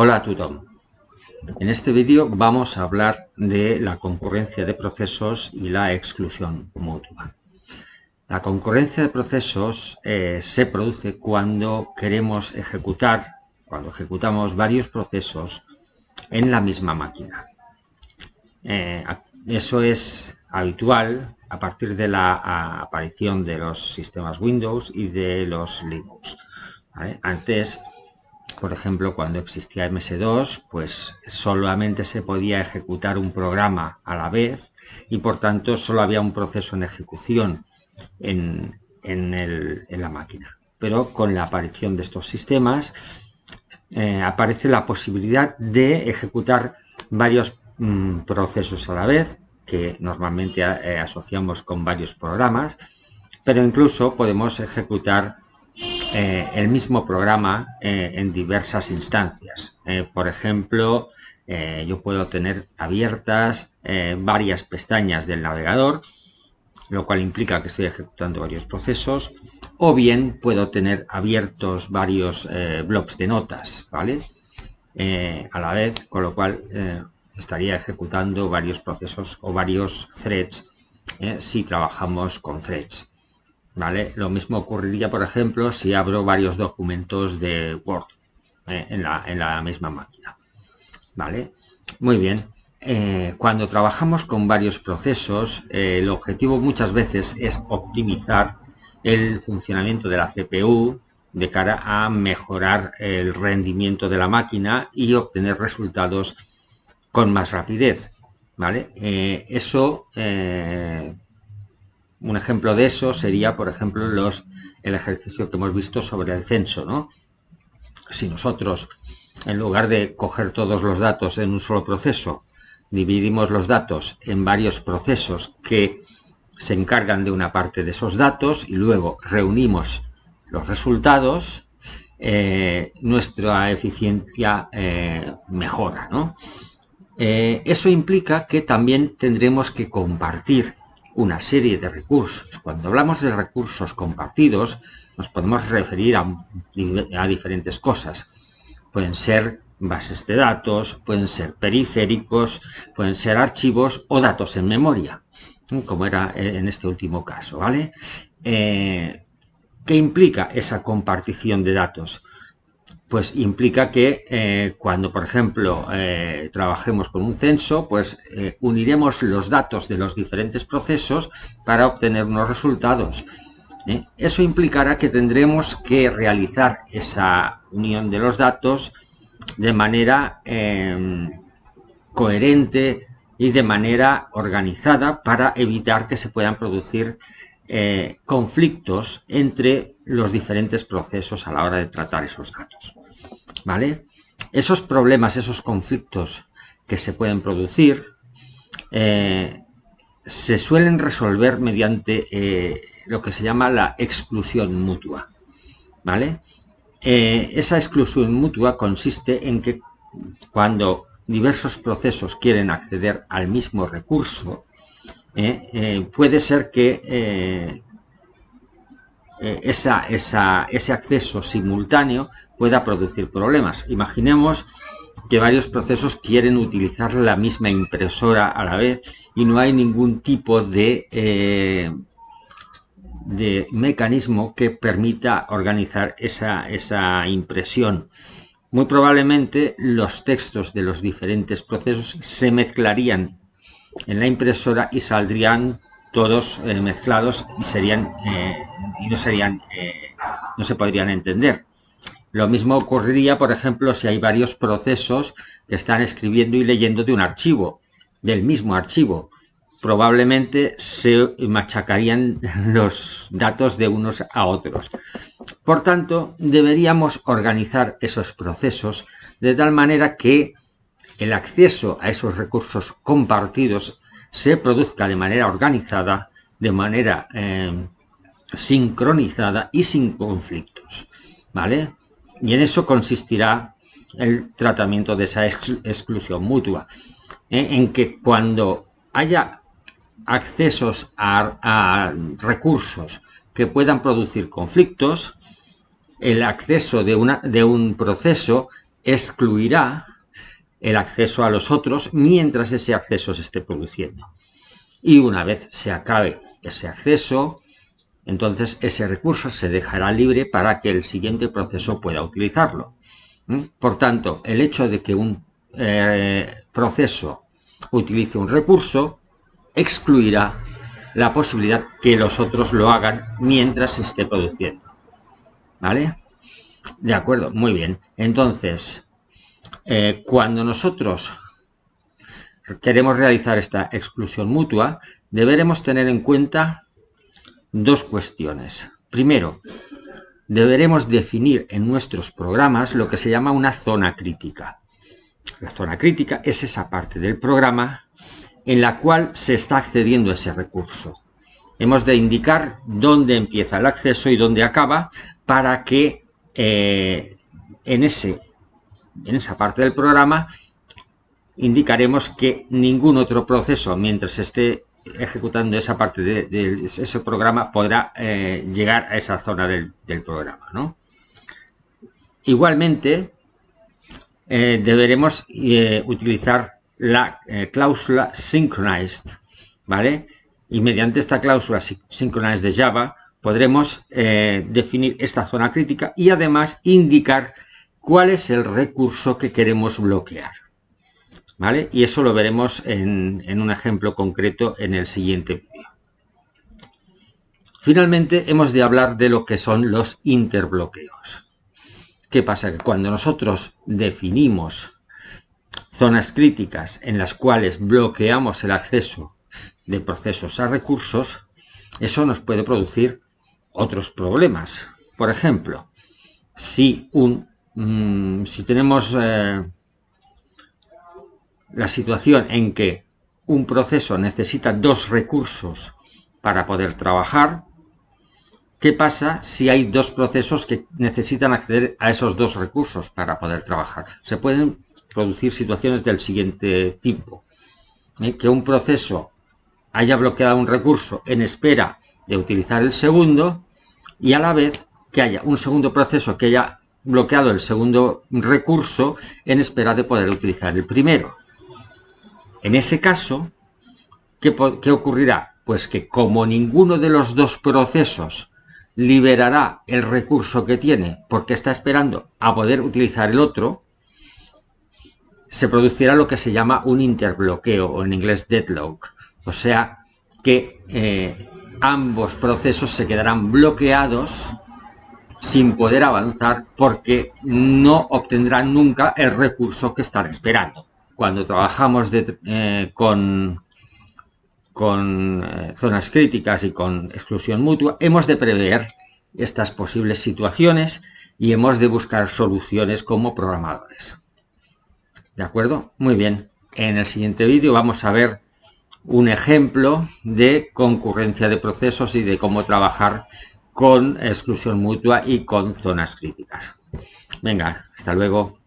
Hola a tothom. En este vídeo vamos a hablar de la concurrencia de procesos y la exclusión mutua. La concurrencia de procesos se produce cuando queremos cuando ejecutamos varios procesos en la misma máquina. Eso es habitual a partir de la aparición de los sistemas Windows y de los Linux. ¿Vale? Antes, por ejemplo, cuando existía MS2, pues solamente se podía ejecutar un programa a la vez y por tanto solo había un proceso en ejecución en la máquina. Pero con la aparición de estos sistemas aparece la posibilidad de ejecutar varios procesos a la vez, que normalmente asociamos con varios programas, pero incluso podemos ejecutar el mismo programa en diversas instancias. Por ejemplo, yo puedo tener abiertas varias pestañas del navegador, lo cual implica que estoy ejecutando varios procesos, o bien puedo tener abiertos varios blocs de notas, ¿vale? A la vez, con lo cual estaría ejecutando varios procesos o varios threads si trabajamos con threads. ¿Vale? Lo mismo ocurriría, por ejemplo, si abro varios documentos de Word en la misma máquina. ¿Vale? Muy bien. Cuando trabajamos con varios procesos, el objetivo muchas veces es optimizar el funcionamiento de la CPU de cara a mejorar el rendimiento de la máquina y obtener resultados con más rapidez. ¿Vale? Un ejemplo de eso sería, por ejemplo, el ejercicio que hemos visto sobre el censo, ¿no? Si nosotros, en lugar de coger todos los datos en un solo proceso, dividimos los datos en varios procesos que se encargan de una parte de esos datos y luego reunimos los resultados, nuestra eficiencia mejora, ¿no? Eso implica que también tendremos que compartir una serie de recursos. Cuando hablamos de recursos compartidos, nos podemos referir a diferentes cosas. Pueden ser bases de datos, pueden ser periféricos, pueden ser archivos o datos en memoria, como era en este último caso, ¿vale? ¿Qué implica esa compartición de datos? Pues implica que cuando, por ejemplo, trabajemos con un censo, pues uniremos los datos de los diferentes procesos para obtener unos resultados. Eso implicará que tendremos que realizar esa unión de los datos de manera coherente y de manera organizada para evitar que se puedan producir conflictos entre los diferentes procesos a la hora de tratar esos datos. ¿Vale? Esos problemas, esos conflictos que se pueden producir se suelen resolver mediante lo que se llama la exclusión mutua. ¿Vale? Esa exclusión mutua consiste en que cuando diversos procesos quieren acceder al mismo recurso, puede ser que ese acceso simultáneo pueda producir problemas. Imaginemos que varios procesos quieren utilizar la misma impresora a la vez y no hay ningún tipo de mecanismo que permita organizar esa impresión. Muy probablemente los textos de los diferentes procesos se mezclarían en la impresora y saldrían todos mezclados y no se podrían entender. Lo mismo ocurriría, por ejemplo, si hay varios procesos que están escribiendo y leyendo de un archivo, del mismo archivo. Probablemente se machacarían los datos de unos a otros. Por tanto, deberíamos organizar esos procesos de tal manera que el acceso a esos recursos compartidos se produzca de manera organizada, de manera sincronizada y sin conflictos, ¿vale? Y en eso consistirá el tratamiento de esa exclusión mutua, en que cuando haya accesos a recursos que puedan producir conflictos, el acceso de un proceso excluirá el acceso a los otros mientras ese acceso se esté produciendo. Y una vez se acabe ese acceso, entonces ese recurso se dejará libre para que el siguiente proceso pueda utilizarlo. Por tanto, el hecho de que un proceso utilice un recurso excluirá la posibilidad que los otros lo hagan mientras se esté produciendo. ¿Vale? De acuerdo, muy bien. Entonces, cuando nosotros queremos realizar esta exclusión mutua, deberemos tener en cuenta dos cuestiones. Primero, deberemos definir en nuestros programas lo que se llama una zona crítica. La zona crítica es esa parte del programa en la cual se está accediendo a ese recurso. Hemos de indicar dónde empieza el acceso y dónde acaba para que en esa parte del programa indicaremos que ningún otro proceso, mientras esté ejecutando esa parte de ese programa, podrá llegar a esa zona del programa, ¿no? Igualmente, deberemos utilizar la cláusula synchronized, ¿vale? Y mediante esta cláusula synchronized de Java podremos definir esta zona crítica y además indicar cuál es el recurso que queremos bloquear, ¿vale? Y eso lo veremos en un ejemplo concreto en el siguiente vídeo. Finalmente, hemos de hablar de lo que son los interbloqueos. ¿Qué pasa? Que cuando nosotros definimos zonas críticas en las cuales bloqueamos el acceso de procesos a recursos, eso nos puede producir otros problemas. Por ejemplo, si tenemos la situación en que un proceso necesita dos recursos para poder trabajar, ¿qué pasa si hay dos procesos que necesitan acceder a esos dos recursos para poder trabajar? Se pueden producir situaciones del siguiente tipo. Que un proceso haya bloqueado un recurso en espera de utilizar el segundo y a la vez que haya un segundo proceso que haya bloqueado el segundo recurso en espera de poder utilizar el primero. En ese caso, ¿qué ocurrirá? Pues que como ninguno de los dos procesos liberará el recurso que tiene porque está esperando a poder utilizar el otro, se producirá lo que se llama un interbloqueo o en inglés deadlock. O sea que ambos procesos se quedarán bloqueados sin poder avanzar porque no obtendrán nunca el recurso que están esperando. Cuando trabajamos con zonas críticas y con exclusión mutua, hemos de prever estas posibles situaciones y hemos de buscar soluciones como programadores. ¿De acuerdo? Muy bien. En el siguiente vídeo vamos a ver un ejemplo de concurrencia de procesos y de cómo trabajar con exclusión mutua y con zonas críticas. Venga, hasta luego.